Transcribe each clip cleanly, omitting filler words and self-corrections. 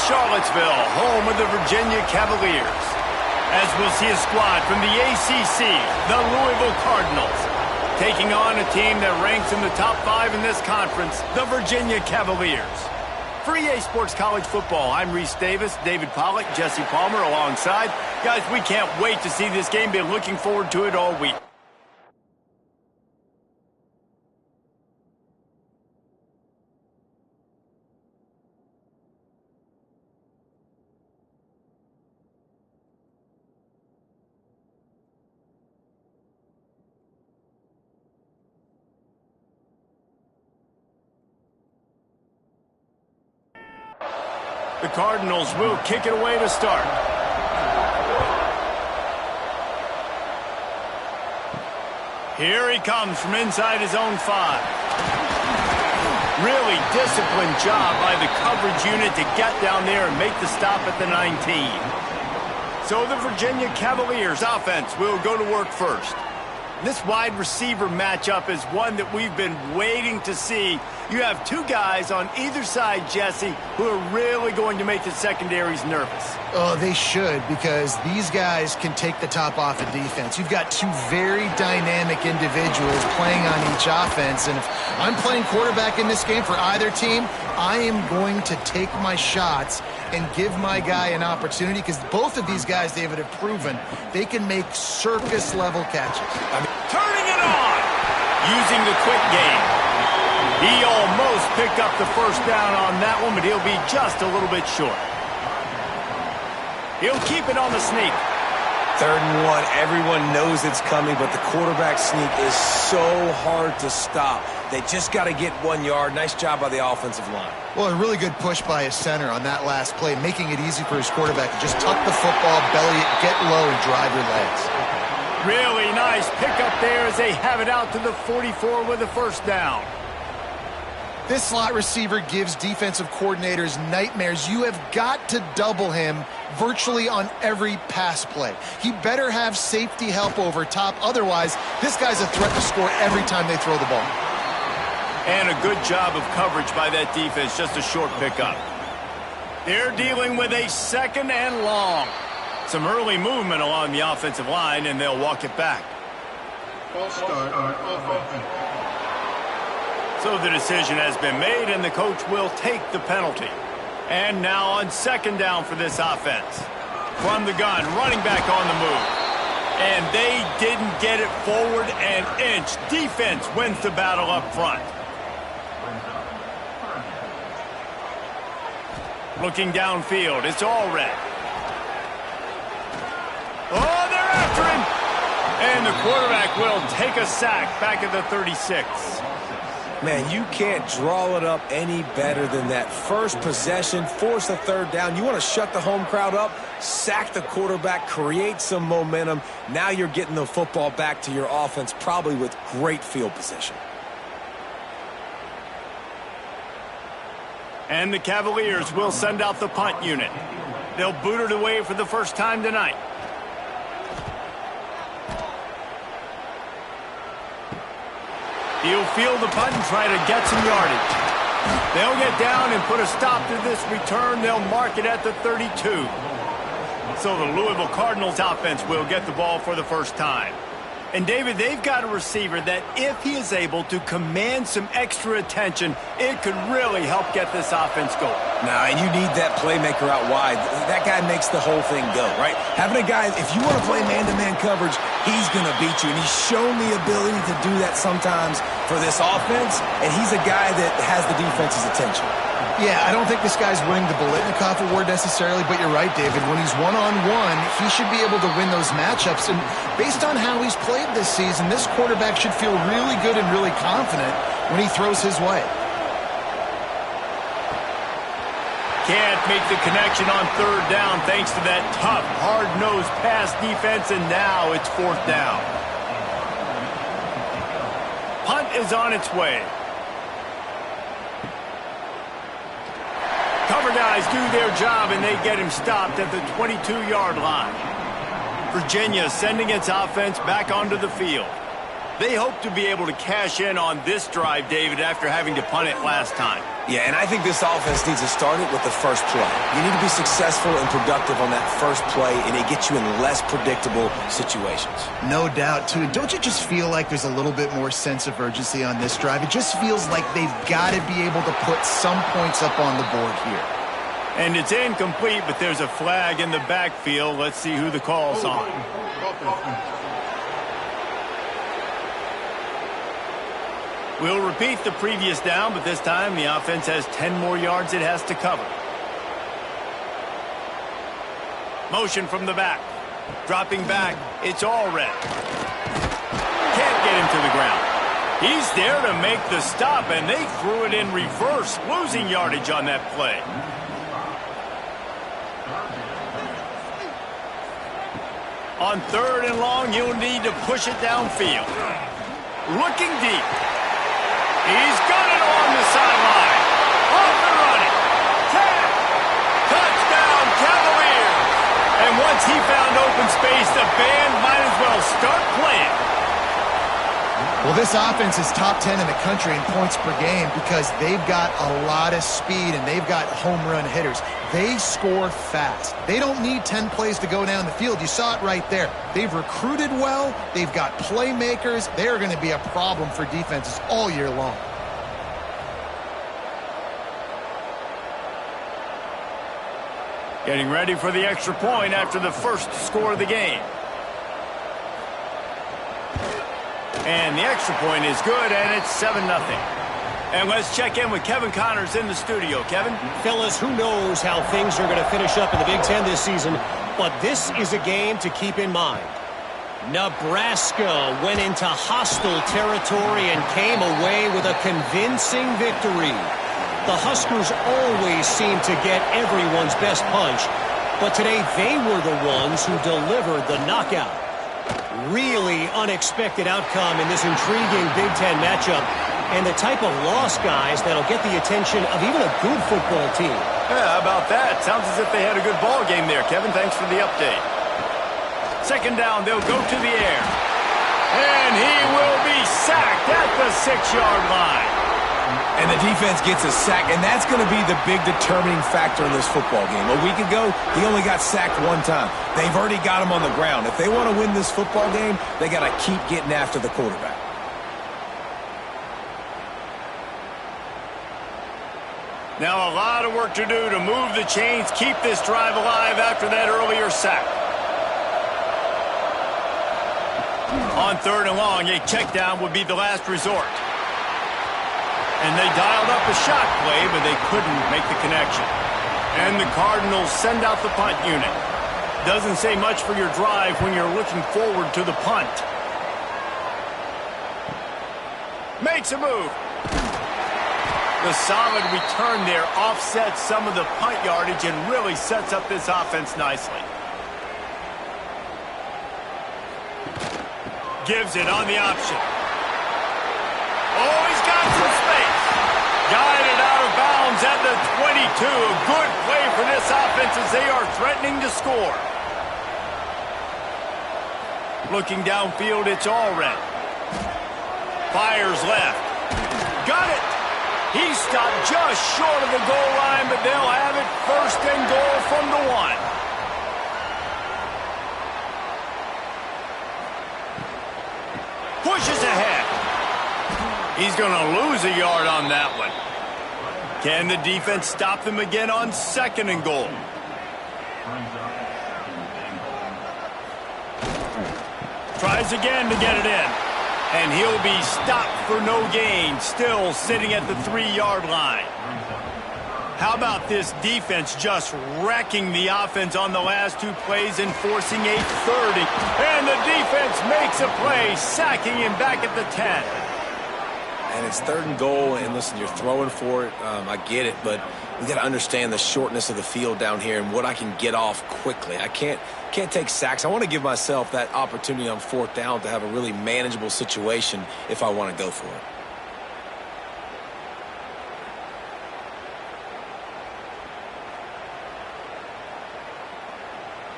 Charlottesville, home of the Virginia Cavaliers. As we'll see a squad from the ACC, the Louisville Cardinals, taking on a team that ranks in the top 5 in this conference, the Virginia Cavaliers. For EA Sports College Football, I'm Reese Davis, David Pollack, Jesse Palmer alongside. Guys, we can't wait to see this game. Been looking forward to it all week. The Cardinals will kick it away to start. Here he comes from inside his own 5. Really disciplined job by the coverage unit to get down there and make the stop at the 19. So the Virginia Cavaliers offense will go to work first. This wide receiver matchup is one that we've been waiting to see. You have 2 guys on either side, Jesse, who are really going to make the secondaries nervous. Oh, they should, because these guys can take the top off of defense. You've got 2 very dynamic individuals playing on each offense, and if I'm playing quarterback in this game for either team, I am going to take my shots and give my guy an opportunity, because both of these guys, David, have proven they can make circus-level catches. Turning it on! Using the quick game. He almost picked up the first down on that one, but he'll be just a little bit short. He'll keep it on the sneak. 3rd and 1. Everyone knows it's coming, but the quarterback sneak is so hard to stop. They just got to get 1 yard. Nice job by the offensive line. Well, a really good push by his center on that last play, making it easy for his quarterback to just tuck the football, belly it, get low, and drive your legs. Really nice pickup there as they have it out to the 44 with a first down. This slot receiver gives defensive coordinators nightmares. You have got to double him virtually on every pass play. He better have safety help over top. Otherwise, this guy's a threat to score every time they throw the ball. And a good job of coverage by that defense. Just a short pickup. They're dealing with a 2nd and long. Some early movement along the offensive line, and they'll walk it back. False start on offense. So the decision has been made, and the coach will take the penalty. And now on 2nd down for this offense. From the gun, running back on the move. And they didn't get it forward an inch. Defense wins the battle up front. Looking downfield, it's all red. Oh, they're after him! And the quarterback will take a sack back at the 36. Man, you can't draw it up any better than that. First possession, force a 3rd down. You want to shut the home crowd up, sack the quarterback, create some momentum. Now you're getting the football back to your offense, probably with great field position. And the Cavaliers will send out the punt unit. They'll boot it away for the first time tonight. He'll field the punt and try to get some yardage. They'll get down and put a stop to this return. They'll mark it at the 32. So the Louisville Cardinals offense will get the ball for the first time. And, David, they've got a receiver that if he is able to command some extra attention, it could really help get this offense going. Now, and you need that playmaker out wide. That guy makes the whole thing go, right? Having a guy, if you want to play man-to-man coverage, he's going to beat you. And he's shown the ability to do that sometimes for this offense, and he's a guy that has the defense's attention. Yeah, I don't think this guy's winning the Biletnikoff Award necessarily, but you're right, David. When he's one-on-one, he should be able to win those matchups. And based on how he's played this season, this quarterback should feel really good and really confident when he throws his way. Can't make the connection on 3rd down thanks to that tough, hard-nosed pass defense, and now it's 4th down. Punt is on its way. Cover guys do their job, and they get him stopped at the 22-yard line. Virginia sending its offense back onto the field. They hope to be able to cash in on this drive, David, after having to punt it last time. Yeah, and I think this offense needs to start it with the first play. You need to be successful and productive on that first play, and it gets you in less predictable situations. No doubt, too. Don't you just feel like there's a little bit more sense of urgency on this drive? It just feels like they've got to be able to put some points up on the board here. And it's incomplete, but there's a flag in the backfield. Let's see who the call's on. We'll repeat the previous down, but this time the offense has 10 more yards it has to cover. Motion from the back. Dropping back. It's all red. Can't get him to the ground. He's there to make the stop, and they threw it in reverse, losing yardage on that play. On 3rd and long, you'll need to push it downfield. Looking deep. He's got it on the sideline. Off and running. 10. Touchdown, Cavaliers. And once he found open space, the band might as well start playing. Well, this offense is top 10 in the country in points per game because they've got a lot of speed and they've got home run hitters. They score fast. They don't need 10 plays to go down the field. You saw it right there. They've recruited well. They've got playmakers. They're going to be a problem for defenses all year long. Getting ready for the extra point after the first score of the game. And the extra point is good, and it's 7-0. And let's check in with Kevin Connors in the studio. Kevin? Fellas, who knows how things are going to finish up in the Big Ten this season, but this is a game to keep in mind. Nebraska went into hostile territory and came away with a convincing victory. The Huskers always seem to get everyone's best punch, but today they were the ones who delivered the knockout. Really unexpected outcome in this intriguing Big Ten matchup, and the type of loss, guys, that'll get the attention of even a good football team. Yeah, how about that? Sounds as if they had a good ball game there, Kevin. Thanks for the update. 2nd down, they'll go to the air. And he will be sacked at the 6-yard line. And the defense gets a sack, and that's going to be the big determining factor in this football game. A week ago, he only got sacked one time. They've already got him on the ground. If they want to win this football game, they got to keep getting after the quarterback. Now a lot of work to do to move the chains, keep this drive alive after that earlier sack. On 3rd and long, a check down would be the last resort. And they dialed up a shot play, but they couldn't make the connection. And the Cardinals send out the punt unit. Doesn't say much for your drive when you're looking forward to the punt. Makes a move. The solid return there offsets some of the punt yardage and really sets up this offense nicely. Gives it on the option. Oh, he's got some space. Guided out of bounds at the 22. A good play for this offense as they are threatening to score. Looking downfield, it's all red. Fires left. Got it. He stopped just short of the goal line, but they'll have it 1st and goal from the 1. Pushes ahead. He's going to lose a yard on that one. Can the defense stop them again on 2nd and goal? Tries again to get it in. And he'll be stopped for no gain, still sitting at the 3-yard line. How about this defense just wrecking the offense on the last 2 plays and forcing a 30? And the defense makes a play, sacking him back at the 10. And it's 3rd and goal, and listen, you're throwing for it. I get it, but we got to understand the shortness of the field down here and what I can get off quickly. I can't take sacks. I want to give myself that opportunity on 4th down to have a really manageable situation if I want to go for it.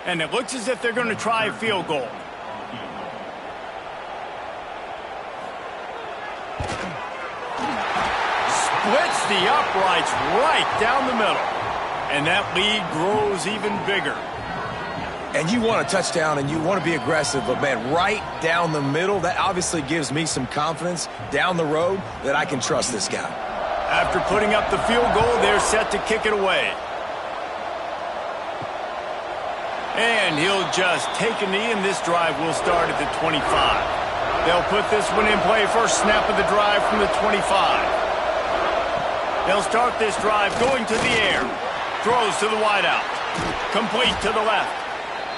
And it looks as if they're going to try a field goal. splits the uprights right down the middle. And that lead grows even bigger. And you want a touchdown and you want to be aggressive, but man, right down the middle, that obviously gives me some confidence down the road that I can trust this guy. After putting up the field goal, they're set to kick it away. And he'll just take a knee, and this drive will start at the 25. They'll put this one in play. First snap of the drive from the 25. They'll start this drive going to the air. Throws to the wideout. Complete to the left.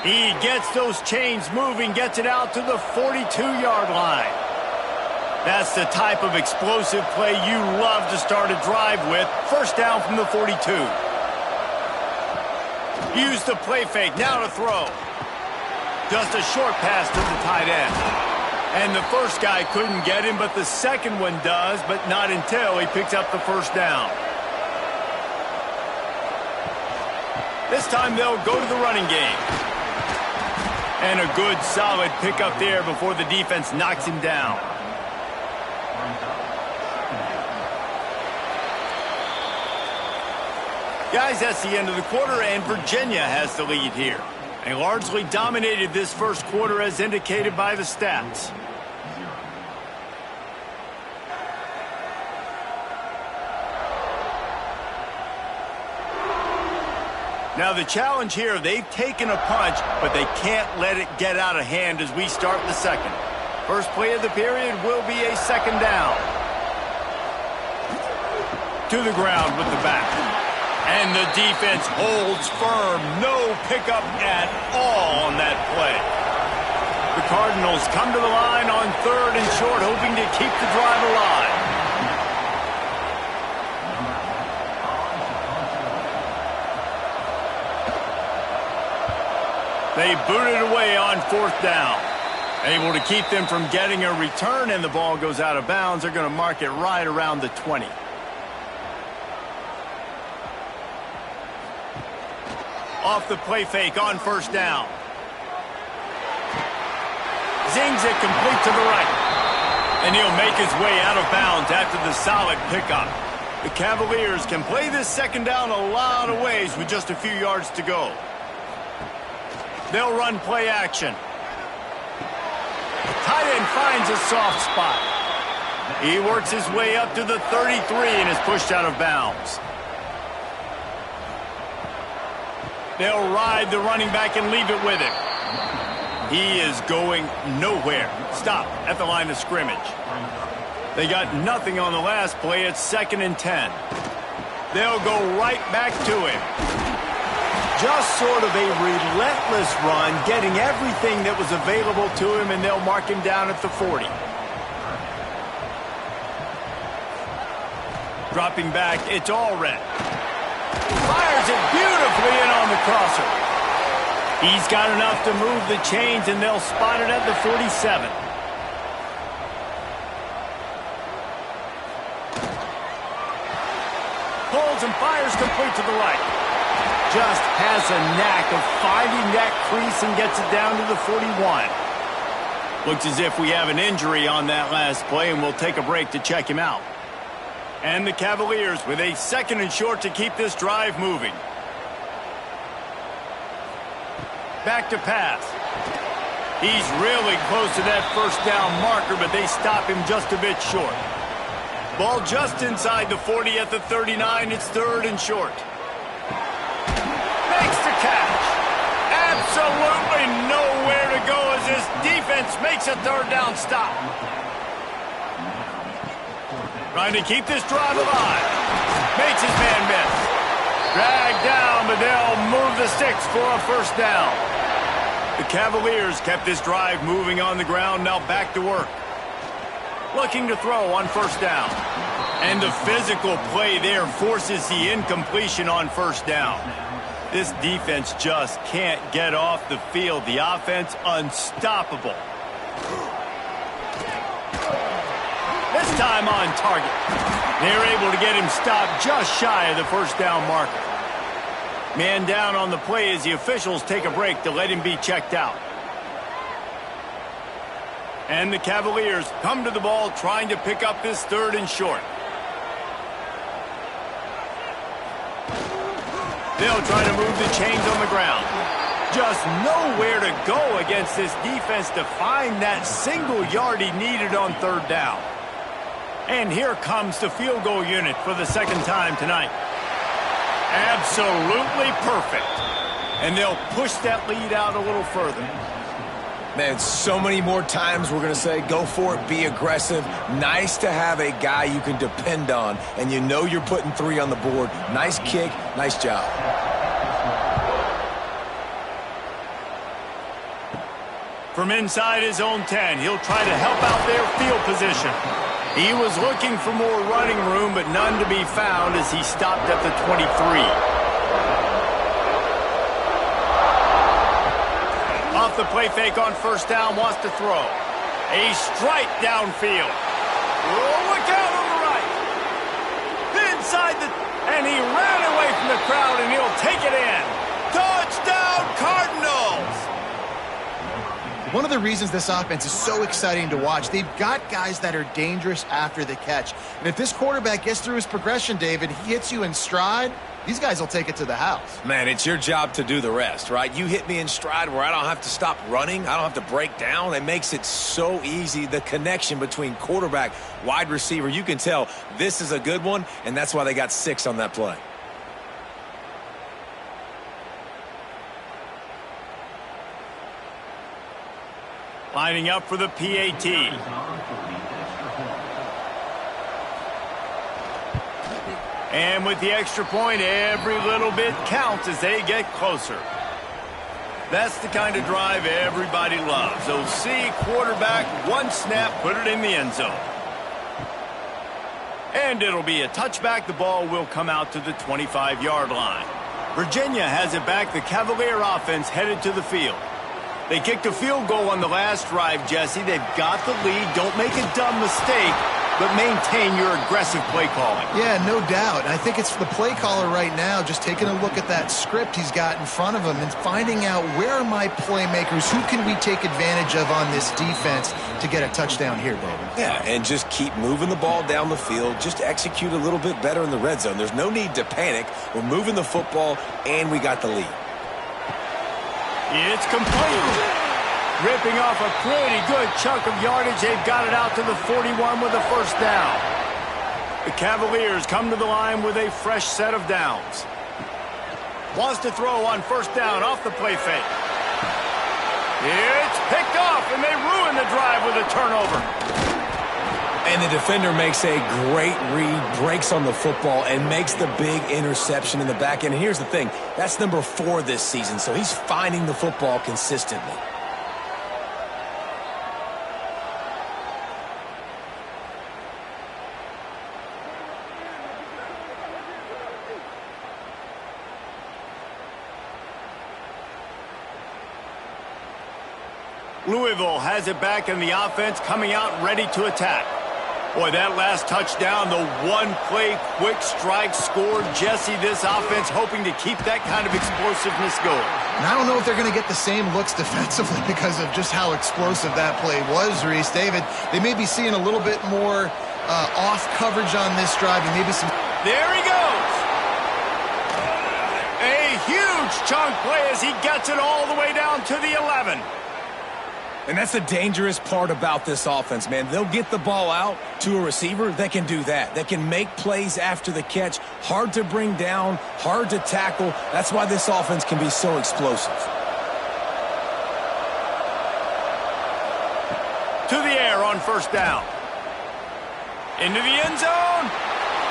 He gets those chains moving, gets it out to the 42-yard line. That's the type of explosive play you love to start a drive with. First down from the 42. Use the play fake, now to throw. Just a short pass to the tight end. And the first guy couldn't get him, but the second one does, but not until he picks up the first down. This time they'll go to the running game. And a good, solid pickup there before the defense knocks him down. Guys, that's the end of the quarter, and Virginia has the lead here. They largely dominated this first quarter as indicated by the stats. Now the challenge here, they've taken a punch, but they can't let it get out of hand as we start the second. First play of the period will be a second down. To the ground with the back. And the defense holds firm. No pickup at all on that play. The Cardinals come to the line on third and short, hoping to keep the drive alive. They boot it away on fourth down. Able to keep them from getting a return, and the ball goes out of bounds. They're going to mark it right around the 20. Off the play fake on first down. Zings it complete to the right. And he'll make his way out of bounds after the solid pickup. The Cavaliers can play this second down a lot of ways with just a few yards to go. They'll run play action. Tight end finds a soft spot. He works his way up to the 33 and is pushed out of bounds. They'll ride the running back and leave it with him. He is going nowhere. Stop at the line of scrimmage. They got nothing on the last play. It's 2nd and 10. They'll go right back to him. Just sort of a relentless run, getting everything that was available to him, and they'll mark him down at the 40. Dropping back, it's all red. Fires it beautifully in on the crosser. He's got enough to move the chains, and they'll spot it at the 47. Pulls and fires complete to the right. Just has a knack of finding that crease and gets it down to the 41. Looks as if we have an injury on that last play, and we'll take a break to check him out. And the Cavaliers with a 2nd and short to keep this drive moving. Back to pass. He's really close to that first down marker, but they stop him just a bit short. Ball just inside the 40 at the 39. It's 3rd and short. Makes the catch. Absolutely nowhere to go as this defense makes a 3rd down stop. Trying to keep this drive alive. Makes his man miss. Dragged down, but they'll move the sticks for a first down. The Cavaliers kept this drive moving on the ground, now back to work. Looking to throw on first down. And the physical play there forces the incompletion on first down. This defense just can't get off the field. The offense unstoppable. This time on target. They're able to get him stopped just shy of the first down marker. Man down on the play as the officials take a break to let him be checked out. And the Cavaliers come to the ball trying to pick up this 3rd and short. They'll try to move the chains on the ground. Just nowhere to go against this defense to find that single yard he needed on third down. And here comes the field goal unit for the second time tonight. Absolutely perfect. And they'll push that lead out a little further. Man, so many more times we're going to say, go for it, be aggressive. Nice to have a guy you can depend on, and you know you're putting 3 on the board. Nice kick, nice job. From inside his own 10, he'll try to help out their field position. He was looking for more running room, but none to be found as he stopped at the 23. Off the play fake on first down, wants to throw. A strike downfield. Oh, look out on the right. Inside the... And he ran away from the crowd, and he'll take it in. Touchdown, Cardinals! One of the reasons this offense is so exciting to watch, they've got guys that are dangerous after the catch. And if this quarterback gets through his progression, David, he hits you in stride, these guys will take it to the house. Man, it's your job to do the rest, right? You hit me in stride where I don't have to stop running. I don't have to break down. It makes it so easy, the connection between quarterback, wide receiver. You can tell this is a good one, and that's why they got 6 on that play. Lining up for the PAT. And with the extra point, every little bit counts as they get closer. That's the kind of drive everybody loves. So see quarterback, one snap, put it in the end zone. And it'll be a touchback. The ball will come out to the 25-yard line. Virginia has it back. The Cavalier offense headed to the field. They kicked a field goal on the last drive, Jesse. They've got the lead. Don't make a dumb mistake, but maintain your aggressive play calling. Yeah, no doubt. I think it's the play caller right now just taking a look at that script he's got in front of him and finding out where are my playmakers, who can we take advantage of on this defense to get a touchdown here, David. Yeah, and just keep moving the ball down the field. Just execute a little bit better in the red zone. There's no need to panic. We're moving the football, and we got the lead. It's complete. Ripping off a pretty good chunk of yardage. They've got it out to the 41 with a first down. The Cavaliers come to the line with a fresh set of downs. Wants to throw on first down off the play fake. It's picked off, and they ruin the drive with a turnover. And the defender makes a great read, breaks on the football, and makes the big interception in the back end. And here's the thing, that's number 4 this season, so he's finding the football consistently. Louisville has it back, and the offense coming out ready to attack. Boy, that last touchdown, the one-play quick strike scored. Jesse, this offense hoping to keep that kind of explosiveness going. And I don't know if they're going to get the same looks defensively because of just how explosive that play was, Reese. David, they may be seeing a little bit more off coverage on this drive and maybe some... There he goes! A huge chunk play as he gets it all the way down to the 11. And that's the dangerous part about this offense, man. They'll get the ball out to a receiver that can do that. That can make plays after the catch. Hard to bring down, hard to tackle. That's why this offense can be so explosive. To the air on first down. Into the end zone.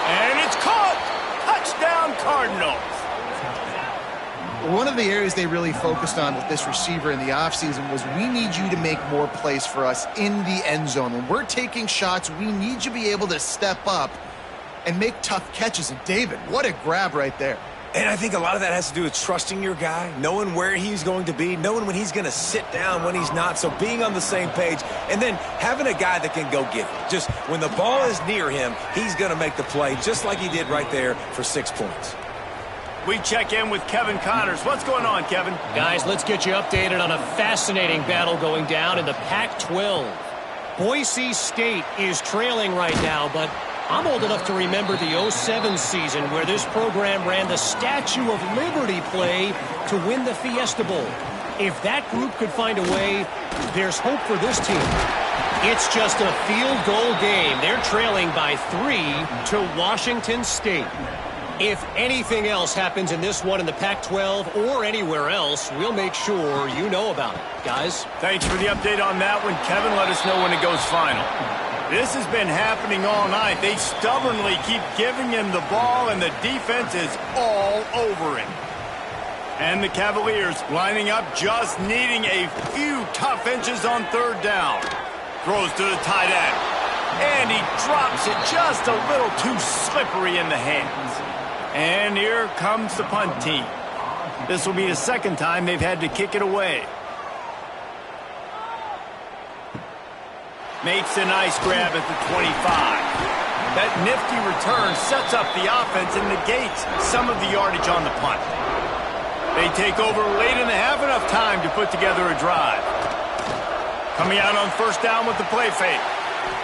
And it's caught. Touchdown, Cardinals. One of the areas they really focused on with this receiver in the offseason was we need you to make more plays for us in the end zone. When we're taking shots, we need you to be able to step up and make tough catches. And David, what a grab right there. And I think a lot of that has to do with trusting your guy, knowing where he's going to be, knowing when he's going to sit down, when he's not. So being on the same page, and then having a guy that can go get it. Just when the ball is near him, he's going to make the play, just like he did right there for 6 points. We check in with Kevin Connors. What's going on, Kevin? Guys, let's get you updated on a fascinating battle going down in the Pac-12. Boise State is trailing right now, but I'm old enough to remember the '07 season where this program ran the Statue of Liberty play to win the Fiesta Bowl. If that group could find a way, there's hope for this team. It's just a field goal game. They're trailing by 3 to Washington State. If anything else happens in this one in the Pac-12 or anywhere else, we'll make sure you know about it. Guys? Thanks for the update on that one, Kevin. Let us know when it goes final. This has been happening all night. They stubbornly keep giving him the ball, and the defense is all over him. And the Cavaliers lining up, just needing a few tough inches on third down. Throws to the tight end. And he drops it just a little too slippery in the hands. And here comes the punt team. This will be the second time they've had to kick it away. Makes a nice grab at the 25. That nifty return sets up the offense and negates some of the yardage on the punt. They take over late in the half, enough time to put together a drive. Coming out on first down with the play fake.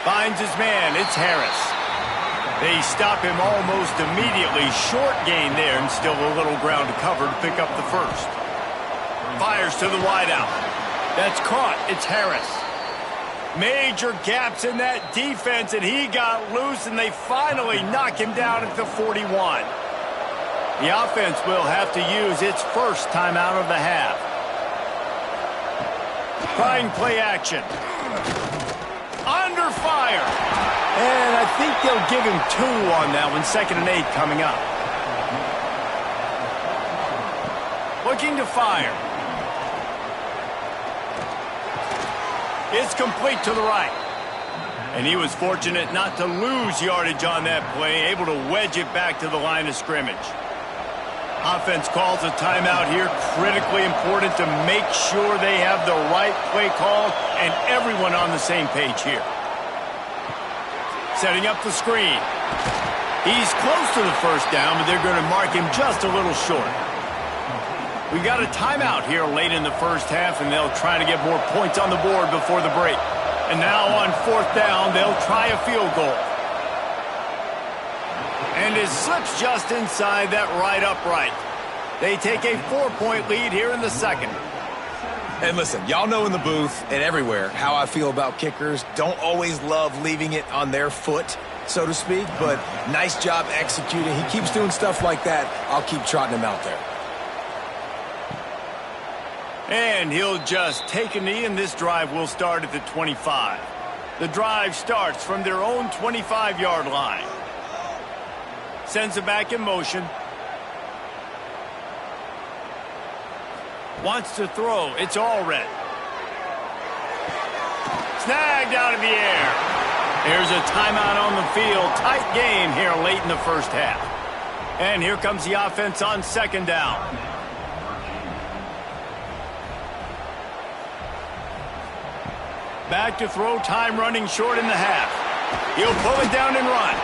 Finds his man. It's Harris. They stop him almost immediately. Short gain there and still a little ground to cover to pick up the first. Fires to the wideout. That's caught. It's Harris. Major gaps in that defense, and he got loose, and they finally knock him down at the 41. The offense will have to use its first timeout of the half. Trying play action. Under fire. And I think they'll give him 2 on that one. 2nd and 8 coming up. Looking to fire. It's complete to the right. And he was fortunate not to lose yardage on that play, able to wedge it back to the line of scrimmage. Offense calls a timeout here. Critically important to make sure they have the right play call and everyone on the same page here. Setting up the screen. He's close to the first down, but they're going to mark him just a little short. We got a timeout here late in the first half, and they'll try to get more points on the board before the break. And now on fourth down, they'll try a field goal. And it slips just inside that right upright. They take a 4-point lead here in the second. And listen, y'all know in the booth and everywhere how I feel about kickers. Don't always love leaving it on their foot, so to speak, but nice job executing. He keeps doing stuff like that. I'll keep trotting him out there. And he'll just take a knee, and this drive will start at the 25. The drive starts from their own 25-yard line. Sends it back in motion. Wants to throw. It's all red. Snagged out of the air. There's a timeout on the field. Tight game here late in the first half. And here comes the offense on second down. Back to throw, time running short in the half. He'll pull it down and run.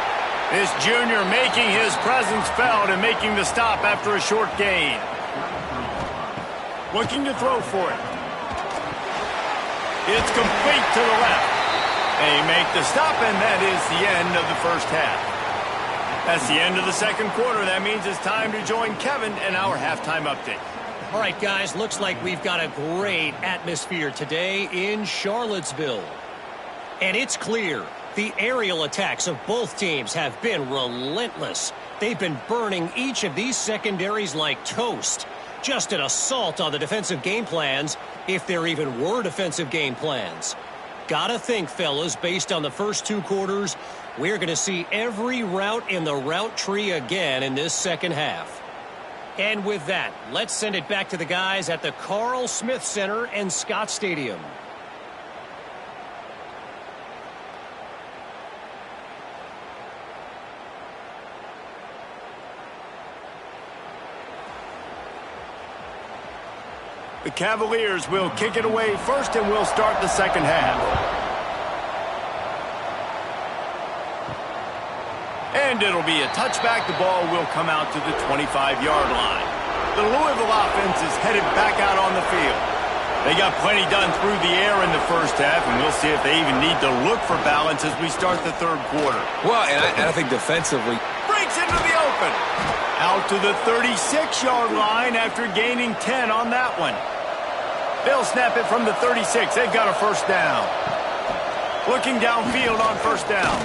This junior making his presence felt and making the stop after a short gain. Looking to throw for it. It's complete to the left. They make the stop, and that is the end of the first half. That's the end of the second quarter. That means it's time to join Kevin in our halftime update. All right, guys, looks like we've got a great atmosphere today in Charlottesville. And it's clear the aerial attacks of both teams have been relentless. They've been burning each of these secondaries like toast. Just an assault on the defensive game plans, if there even were defensive game plans. Gotta think, fellas, based on the first 2 quarters, we're going to see every route in the route tree again in this second half. And with that, let's send it back to the guys at the Carl Smith Center and Scott Stadium. The Cavaliers will kick it away first, and we'll start the second half. And it'll be a touchback. The ball will come out to the 25-yard line. The Louisville offense is headed back out on the field. They got plenty done through the air in the first half, and we'll see if they even need to look for balance as we start the third quarter. Well, and I think defensively, Breaks into the open. Out to the 36-yard line after gaining 10 on that one. They'll snap it from the 36. They've got a first down. Looking downfield on first down.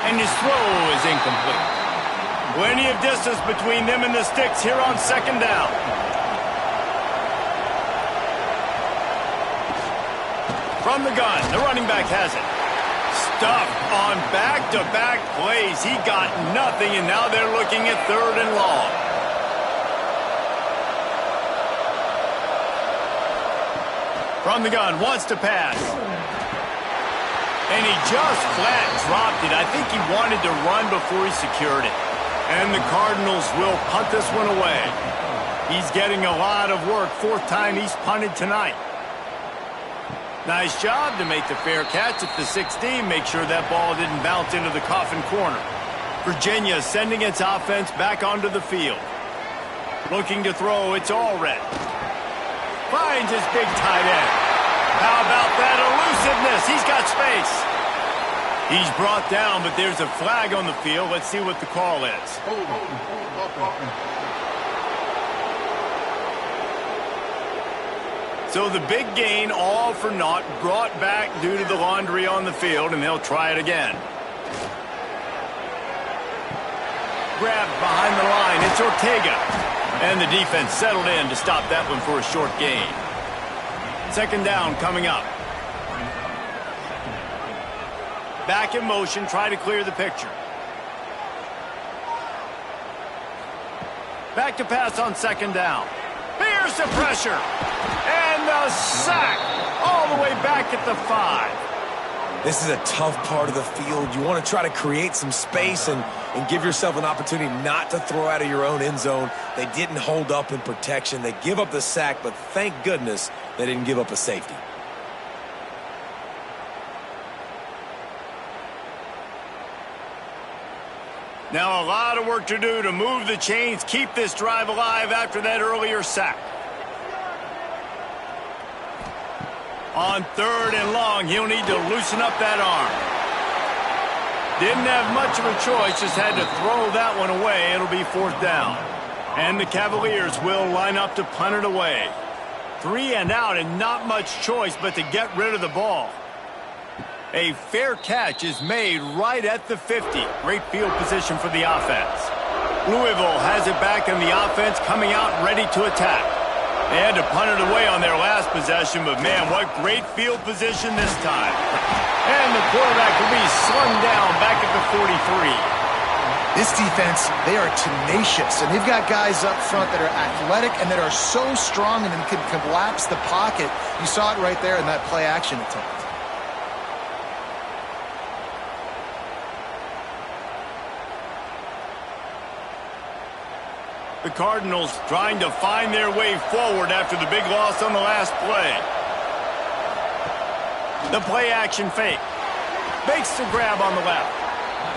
And his throw is incomplete. Plenty of distance between them and the sticks here on second down. From the gun, the running back has it. Stuffed on back-to-back plays. He got nothing, and now they're looking at third and long. From the gun, wants to pass. And he just flat dropped it. I think he wanted to run before he secured it. And the Cardinals will punt this one away. He's getting a lot of work. Fourth time he's punted tonight. Nice job to make the fair catch at the 16. Make sure that ball didn't bounce into the coffin corner. Virginia sending its offense back onto the field. Looking to throw, it's Allred. Finds his big tight end. How about that elusiveness? He's got space. He's brought down, but there's a flag on the field. Let's see what the call is. So the big gain, all for naught, brought back due to the laundry on the field, and they'll try it again. Grabbed behind the line, it's Ortega. And the defense settled in to stop that one for a short gain. Second down coming up. Back in motion, try to clear the picture. Back to pass on second down. Here's the pressure. And the sack all the way back at the 5. this is a tough part of the field. You want to try to create some space and give yourself an opportunity not to throw out of your own end zone. They didn't hold up in protection. They give up the sack, but thank goodness they didn't give up a safety. Now a lot of work to do to move the chains, keep this drive alive after that earlier sack. On third and long, he'll need to loosen up that arm. Didn't have much of a choice, just had to throw that one away. It'll be fourth down. And the Cavaliers will line up to punt it away. 3 and out and not much choice but to get rid of the ball. A fair catch is made right at the 50. Great field position for the offense. Louisville has it back in the offense, coming out ready to attack. They had to punt it away on their last possession, but man, what great field position this time. And the quarterback will be slung down back at the 43. This defense, they are tenacious, and they've got guys up front that are athletic and that are so strong and can collapse the pocket. You saw it right there in that play action attempt. The Cardinals trying to find their way forward after the big loss on the last play. The play action fake. Makes the grab on the left.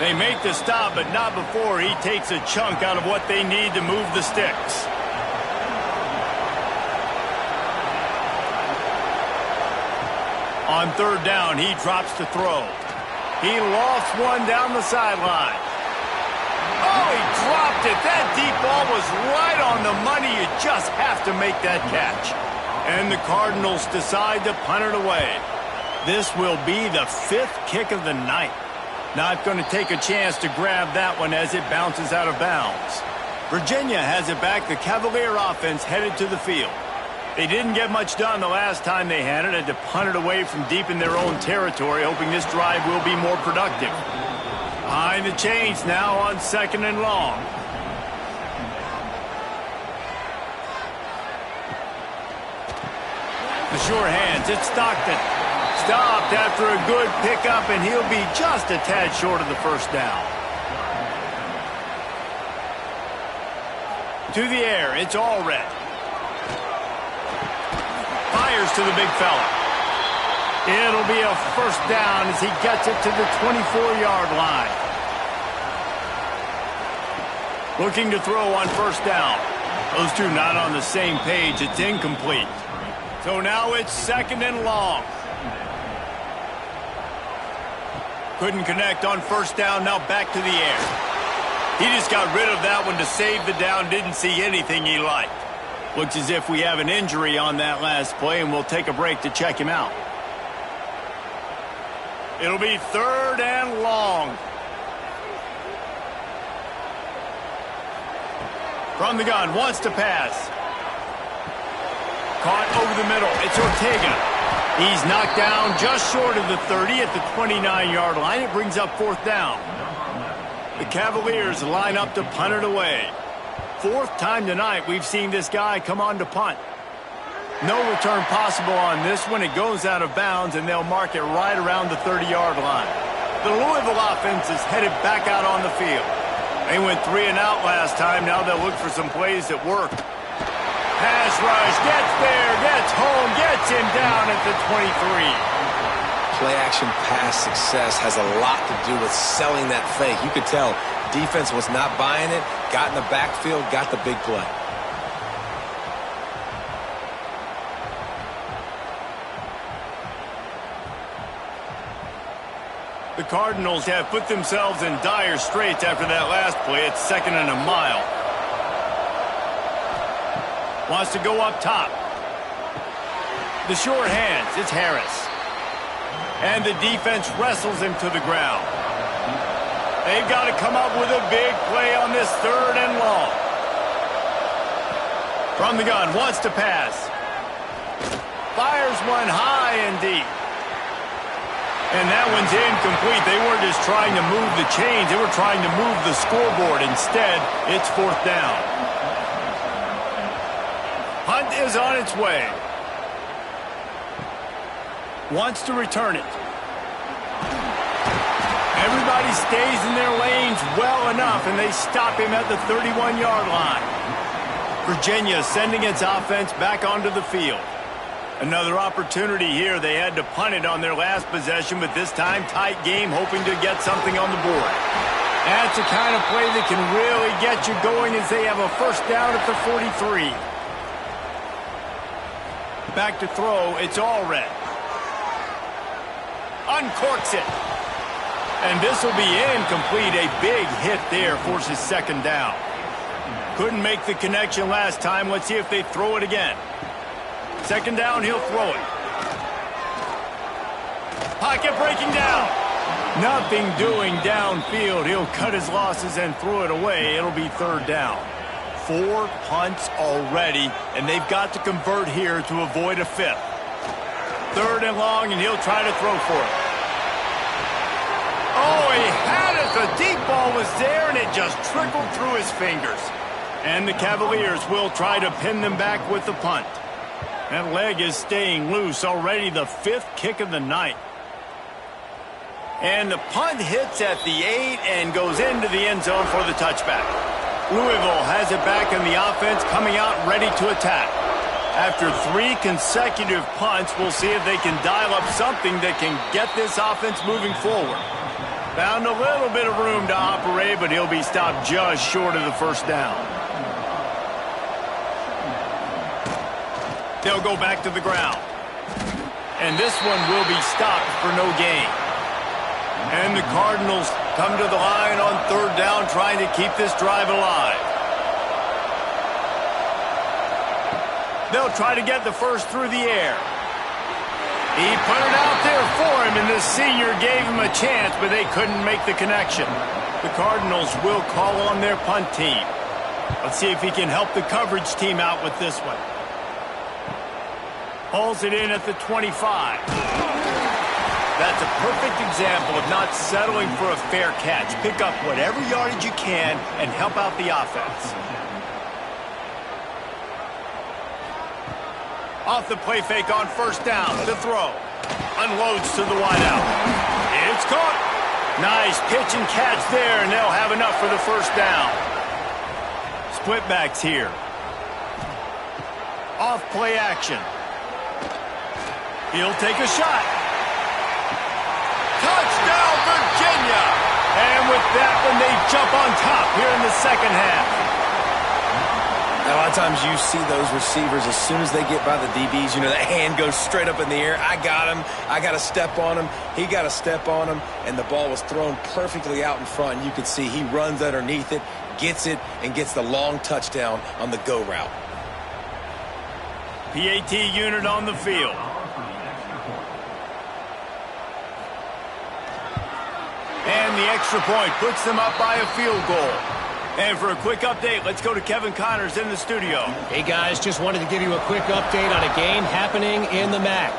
They make the stop, but not before he takes a chunk out of what they need to move the sticks. On third down, he drops to throw. He lofts one down the sideline. Oh, he dropped it. That deep ball was right on the money. You just have to make that catch. And the Cardinals decide to punt it away. This will be the 5th kick of the night. Not going to take a chance to grab that one as it bounces out of bounds. Virginia has it back. The Cavalier offense headed to the field. They didn't get much done the last time they had it. Had to punt it away from deep in their own territory, hoping this drive will be more productive. Behind the chains now on second and long. The sure hands, it's Stockton. Stopped after a good pickup, and he'll be just a tad short of the first down. To the air, it's Allred. Fires to the big fella. It'll be a first down as he gets it to the 24-yard line. Looking to throw on first down. Those two not on the same page. It's incomplete. So now it's 2nd and long. Couldn't connect on 1st down, now back to the air. He just got rid of that one to save the down, didn't see anything he liked. Looks as if we have an injury on that last play, and we'll take a break to check him out. It'll be 3rd and long. From the gun, wants to pass. Caught over the middle. It's Ortega. He's knocked down just short of the 30 at the 29-yard line. It brings up 4th down. The Cavaliers line up to punt it away. 4th time tonight we've seen this guy come on to punt. No return possible on this one. It goes out of bounds, and they'll mark it right around the 30-yard line. The Louisville offense is headed back out on the field. They went 3 and out last time. Now they'll look for some plays that work. Pass rush, gets there, gets home, gets him down at the 23. Play-action pass success has a lot to do with selling that fake. You could tell defense was not buying it, got in the backfield, got the big play. The Cardinals have put themselves in dire straits after that last play. It's 2nd and a mile. Wants to go up top. The short hands, it's Harris. And the defense wrestles him to the ground. They've got to come up with a big play on this 3rd and long. From the gun, wants to pass. Fires one high and deep. And that one's incomplete. They weren't just trying to move the chains. They were trying to move the scoreboard. Instead, it's 4th down. Hunt is on its way. Wants to return it. Everybody stays in their lanes well enough, and they stop him at the 31-yard line. Virginia sending its offense back onto the field. Another opportunity here. They had to punt it on their last possession, but this time tight game, hoping to get something on the board. That's the kind of play that can really get you going as they have a 1st down at the 43. Back to throw, it's all red. Uncorks it. And this will be incomplete. A big hit there forces 2nd down. Couldn't make the connection last time. Let's see if they throw it again. 2nd down, he'll throw it. Pocket breaking down. Nothing doing downfield. He'll cut his losses and throw it away. It'll be 3rd down. 4 punts already, and they've got to convert here to avoid a 5th. 3rd and long, and he'll try to throw for it. Oh, he had it. The deep ball was there, and it just trickled through his fingers. And the Cavaliers will try to pin them back with the punt. That leg is staying loose. Already the 5th kick of the night. And the punt hits at the 8 and goes into the end zone for the touchback. Louisville has it back, and the offense coming out ready to attack. After 3 consecutive punts, we'll see if they can dial up something that can get this offense moving forward. Found a little bit of room to operate, but he'll be stopped just short of the 1st down. They'll go back to the ground. And this one will be stopped for no gain. And the Cardinals come to the line on 3rd down, trying to keep this drive alive. They'll try to get the 1st through the air. He put it out there for him, and the senior gave him a chance, but they couldn't make the connection. The Cardinals will call on their punt team. Let's see if he can help the coverage team out with this one. Hauls it in at the 25. That's a perfect example of not settling for a fair catch. Pick up whatever yardage you can and help out the offense. Off the play fake on 1st down. The throw. Unloads to the wideout. It's caught. Nice pitch and catch there, and they'll have enough for the 1st down. Split backs here. Off play action. He'll take a shot. Touchdown, Virginia! And with that one, they jump on top here in the 2nd half. And a lot of times you see those receivers, as soon as they get by the DBs, you know, that hand goes straight up in the air. I got him. I got to step on him. He got to step on him. And the ball was thrown perfectly out in front. And you can see he runs underneath it, gets it, and gets the long touchdown on the go route. PAT unit on the field. And the extra point puts them up by a field goal. And for a quick update, let's go to Kevin Connors in the studio. Hey, guys, just wanted to give you a quick update on a game happening in the MAC.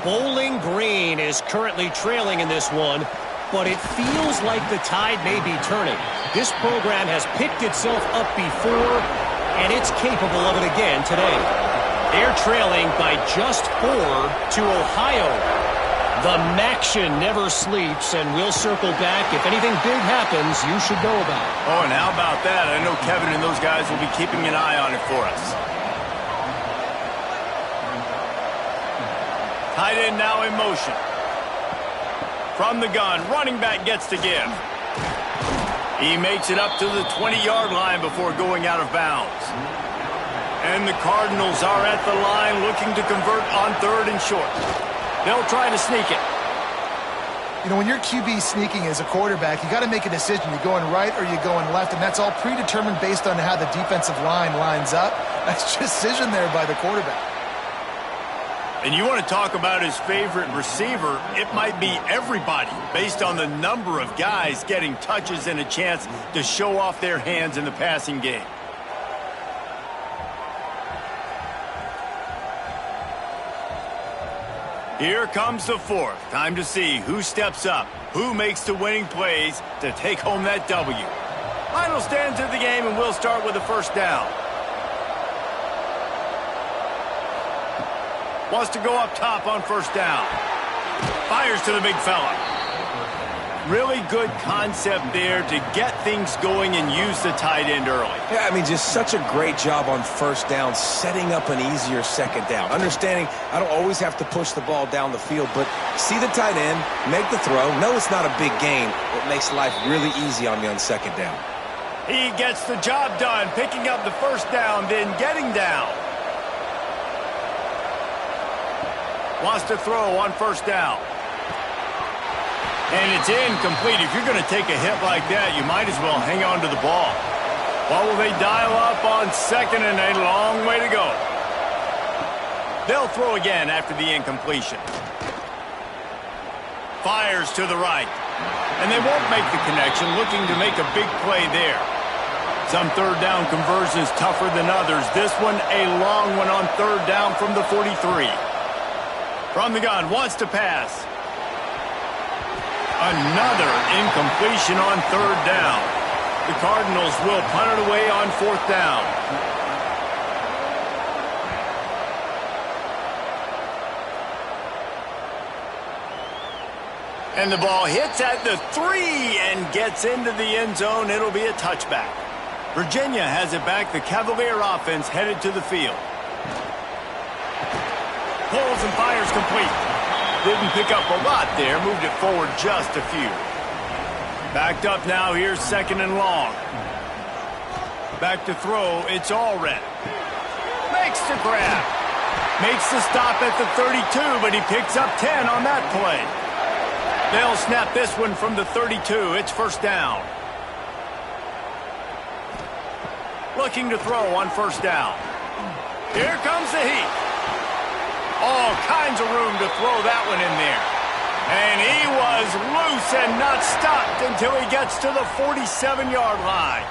Bowling Green is currently trailing in this one, but it feels like the tide may be turning. This program has picked itself up before, and it's capable of it again today. They're trailing by just 4 to Ohio. The MACtion never sleeps, and we'll circle back. If anything big happens, you should know about it. Oh, and how about that? I know Kevin and those guys will be keeping an eye on it for us. Tight end now in motion. From the gun, running back gets to give. He makes it up to the 20-yard line before going out of bounds. And the Cardinals are at the line looking to convert on 3rd and short. They'll try to sneak it. You know, when you're QB sneaking as a quarterback, you got to make a decision. You're going right or you're going left, and that's all predetermined based on how the defensive line lines up. That's decision there by the quarterback. And you want to talk about his favorite receiver, it might be everybody based on the number of guys getting touches and a chance to show off their hands in the passing game. Here comes the 4th. Time to see who steps up, who makes the winning plays to take home that W. Final stands of the game, and we'll start with the first down. Wants to go up top on first down. Fires to the big fella. Really good concept there to get things going and use the tight end early. Yeah, I mean, just such a great job on first down, setting up an easier second down. Understanding I don't always have to push the ball down the field, but see the tight end, make the throw. No, it's not a big gain. It makes life really easy on me on second down. He gets the job done, picking up the first down, then getting down. Wants to throw on first down. And it's incomplete. If you're going to take a hit like that, you might as well hang on to the ball. Well, will they dial up on second, and a long way to go. They'll throw again after the incompletion. Fires to the right. And they won't make the connection, looking to make a big play there. Some third down conversions tougher than others. This one a long one on third down from the 43. From the gun, wants to pass. Another incompletion on third down. The Cardinals will punt it away on 4th down. And the ball hits at the 3 and gets into the end zone. It'll be a touchback. Virginia has it back. The Cavalier offense headed to the field. Pulls and fires complete. Didn't pick up a lot there. Moved it forward just a few. Backed up now. Here's 2nd and long. Back to throw. It's Allred. Makes the grab. Makes the stop at the 32, but he picks up 10 on that play. They'll snap this one from the 32. It's first down. Looking to throw on first down. Here comes the heat. All kinds of room to throw that one in there. And he was loose and not stopped until he gets to the 47-yard line.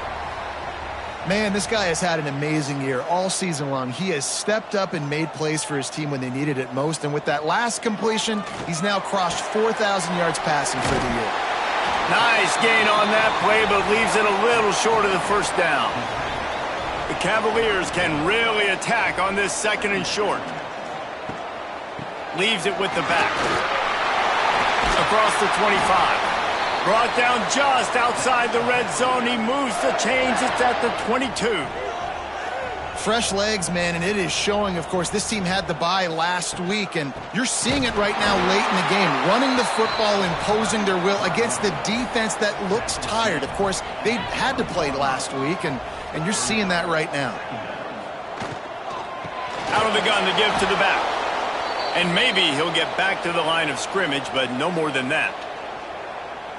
Man, this guy has had an amazing year all season long. He has stepped up and made plays for his team when they needed it most. And with that last completion, he's now crossed 4,000 yards passing for the year. Nice gain on that play, but leaves it a little short of the first down. The Cavaliers can really attack on this 2nd and short. Leaves it with the back. Across the 25. Brought down just outside the red zone. He moves the chains. It's at the 22. Fresh legs, man, and it is showing, of course. This team had the bye last week, and you're seeing it right now late in the game. Running the football, imposing their will against the defense that looks tired. Of course, they had to play last week, and and you're seeing that right now. Out of the gun to give to the back. And maybe he'll get back to the line of scrimmage, but no more than that.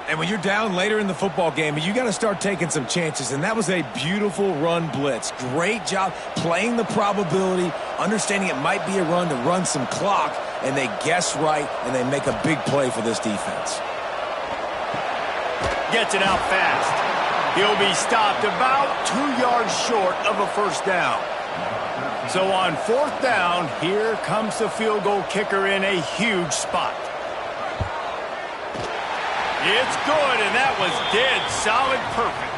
And when you're down later in the football game, you got to start taking some chances, and that was a beautiful run blitz. Great job playing the probability, understanding it might be a run to run some clock, and they guess right, and they make a big play for this defense. Gets it out fast. He'll be stopped about 2 yards short of a first down. So on fourth down, here comes the field goal kicker in a huge spot. It's good, and that was dead solid perfect.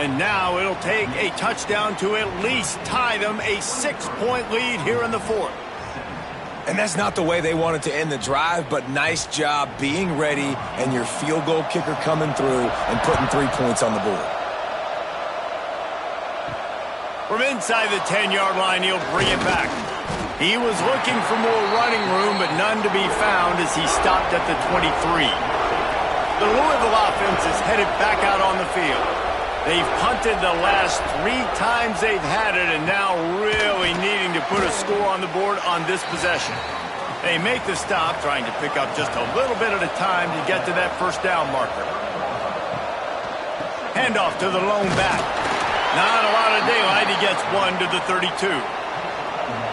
And now it'll take a touchdown to at least tie them a 6-point lead here in the fourth. And that's not the way they wanted to end the drive, but nice job being ready and your field goal kicker coming through and putting 3 points on the board. From inside the 10-yard line, he'll bring it back. He was looking for more running room, but none to be found as he stopped at the 23. The Louisville offense is headed back out on the field. They've punted the last 3 times they've had it, and now really needing to put a score on the board on this possession. They make the stop, trying to pick up just a little bit at a time to get to that first down marker. Handoff to the lone back. Not a lot of daylight. He gets 1 to the 32.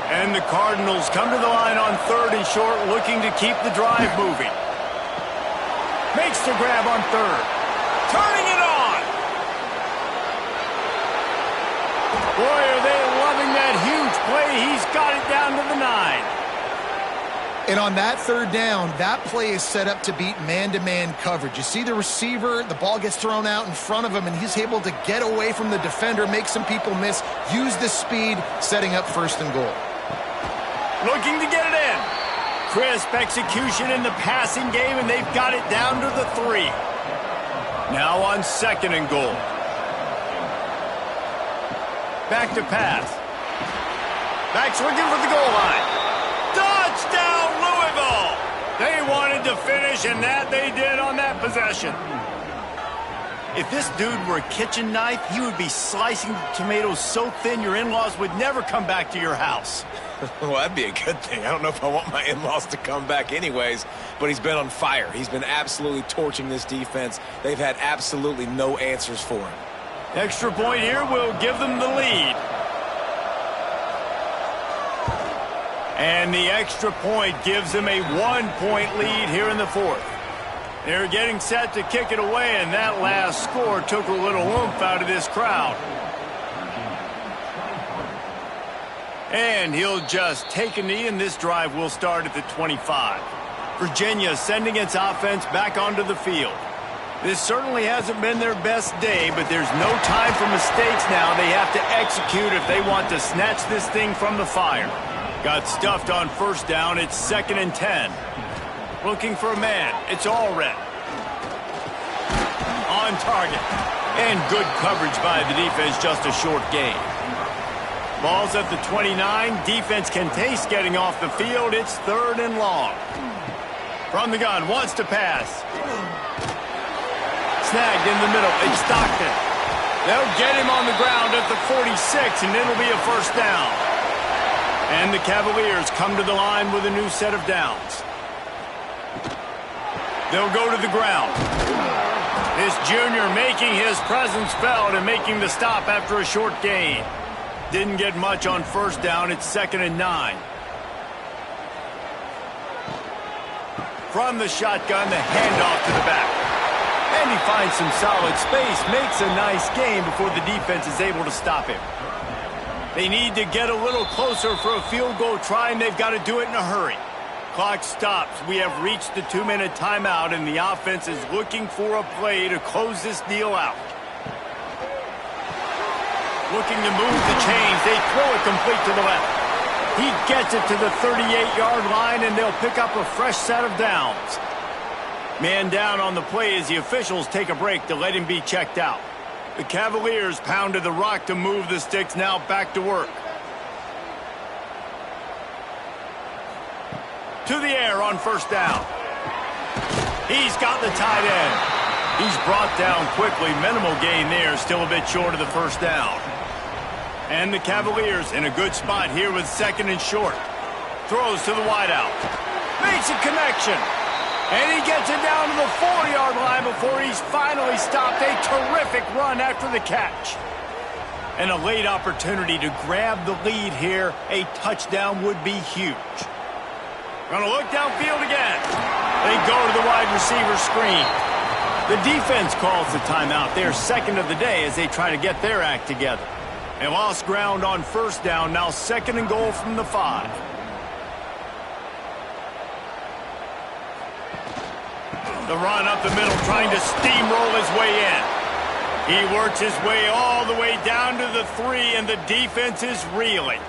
And the Cardinals come to the line on 3rd and short, looking to keep the drive moving. Makes the grab on 3rd. Turning it on! Boy, are they loving that huge play. He's got it down to the 9. And on that 3rd down, that play is set up to beat man-to-man coverage. You see the receiver, the ball gets thrown out in front of him, and he's able to get away from the defender, make some people miss, use the speed, setting up 1st and goal. Looking to get it in. Crisp execution in the passing game, and they've got it down to the 3. Now on 2nd and goal. Back to pass. Back's looking for the goal line. Touchdown, Louisville! They wanted to finish, and that they did on that possession. If this dude were a kitchen knife, he would be slicing the tomatoes so thin your in-laws would never come back to your house. Well, that'd be a good thing. I don't know if I want my in-laws to come back anyways, but he's been on fire. He's been absolutely torching this defense. They've had absolutely no answers for him. Extra point here will give them the lead. And the extra point gives them a 1-point lead here in the fourth. They're getting set to kick it away, and that last score took a little oomph out of this crowd. And he'll just take a knee, and this drive will start at the 25. Virginia sending its offense back onto the field. This certainly hasn't been their best day, but there's no time for mistakes now. They have to execute if they want to snatch this thing from the fire. Got stuffed on 1st down. It's 2nd and 10. Looking for a man. It's Allred. On target. And good coverage by the defense, just a short gain. Ball's at the 29. Defense can taste getting off the field. It's 3rd and long. From the gun, wants to pass. Snagged in the middle. It's Stockton. They'll get him on the ground at the 46, and it'll be a 1st down. And the Cavaliers come to the line with a new set of downs. They'll go to the ground. This junior making his presence felt and making the stop after a short gain. Didn't get much on 1st down. It's 2nd and 9. From the shotgun, the handoff to the back. And he finds some solid space, makes a nice gain before the defense is able to stop him. They need to get a little closer for a field goal try, and they've got to do it in a hurry. Clock stops. We have reached the 2-minute timeout, and the offense is looking for a play to close this deal out. Looking to move the chains. They throw it complete to the left. He gets it to the 38-yard line, and they'll pick up a fresh set of downs. Man down on the play as the officials take a break to let him be checked out. The Cavaliers pounded the rock to move the sticks, now back to work. To the air on 1st down. He's got the tight end. He's brought down quickly. Minimal gain there. Still a bit short of the first down. And the Cavaliers in a good spot here with second and short. Throws to the wideout. Makes a connection. And he gets it down to the 4-yard line before he's finally stopped. A terrific run after the catch. And a late opportunity to grab the lead here. A touchdown would be huge. Gonna look downfield again. They go to the wide receiver screen. The defense calls the timeout. They're second of the day as they try to get their act together. They lost ground on first down. Now second and goal from the 5. The run up the middle, trying to steamroll his way in. He works his way all the way down to the 3, and the defense is reeling.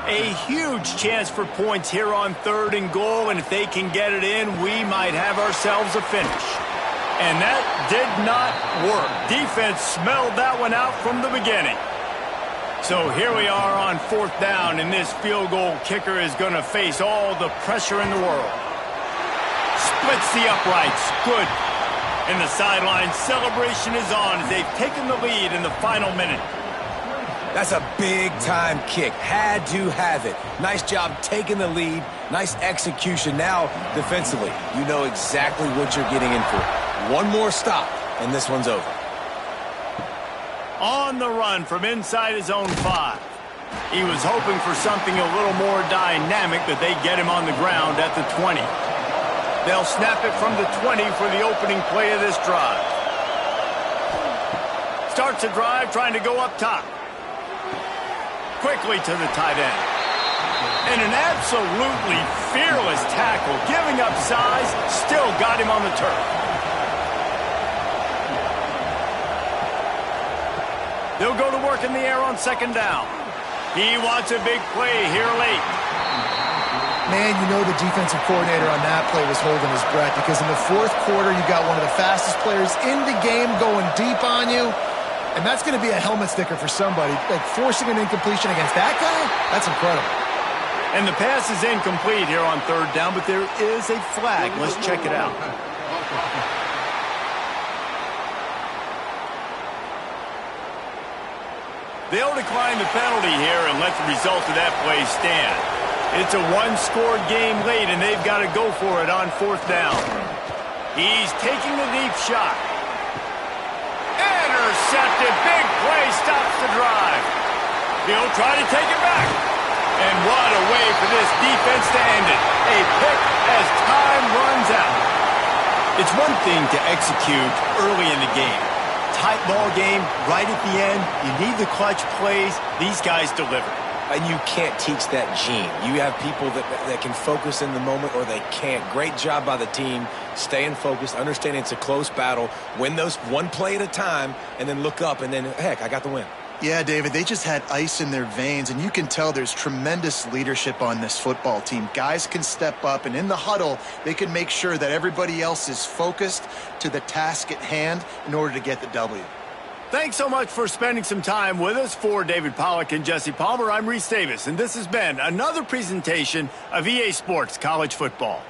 A huge chance for points here on third and goal, and if they can get it in, we might have ourselves a finish. And that did not work. Defense smelled that one out from the beginning. So here we are on fourth down, and this field goal kicker is going to face all the pressure in the world. Splits the uprights. Good. And the sideline celebration is on as they've taken the lead in the final minute. That's a big-time kick. Had to have it. Nice job taking the lead. Nice execution. Now, defensively, you know exactly what you're getting in for. One more stop, and this one's over. On the run from inside his own 5. He was hoping for something a little more dynamic, but they get him on the ground at the 20. They'll snap it from the 20 for the opening play of this drive. Starts a drive trying to go up top. Quickly to the tight end. And an absolutely fearless tackle, giving up size, still got him on the turf. They'll go to work in the air on second down. He wants a big play here late. Man, you know the defensive coordinator on that play was holding his breath because in the fourth quarter, you got one of the fastest players in the game going deep on you. And that's going to be a helmet sticker for somebody. Like forcing an incompletion against that guy, that's incredible. And the pass is incomplete here on third down, but there is a flag. Let's check it out. They'll decline the penalty here and let the result of that play stand. It's a one-score game late, and they've got to go for it on fourth down. He's taking the deep shot. Intercepted. Big play stops the drive. He'll try to take it back. And what a way for this defense to end it. A pick as time runs out. It's one thing to execute early in the game. Tight ball game, right at the end. You need the clutch plays. These guys deliver. And you can't teach that gene. You have people that can focus in the moment or they can't. Great job by the team, staying focused, understanding it's a close battle, win those one play at a time, and then look up, and then, heck, I got the win. Yeah, David, they just had ice in their veins, and you can tell there's tremendous leadership on this football team. Guys can step up, and in the huddle, they can make sure that everybody else is focused to the task at hand in order to get the W. Thanks so much for spending some time with us. For David Pollack and Jesse Palmer, I'm Reese Davis, and this has been another presentation of EA Sports College Football.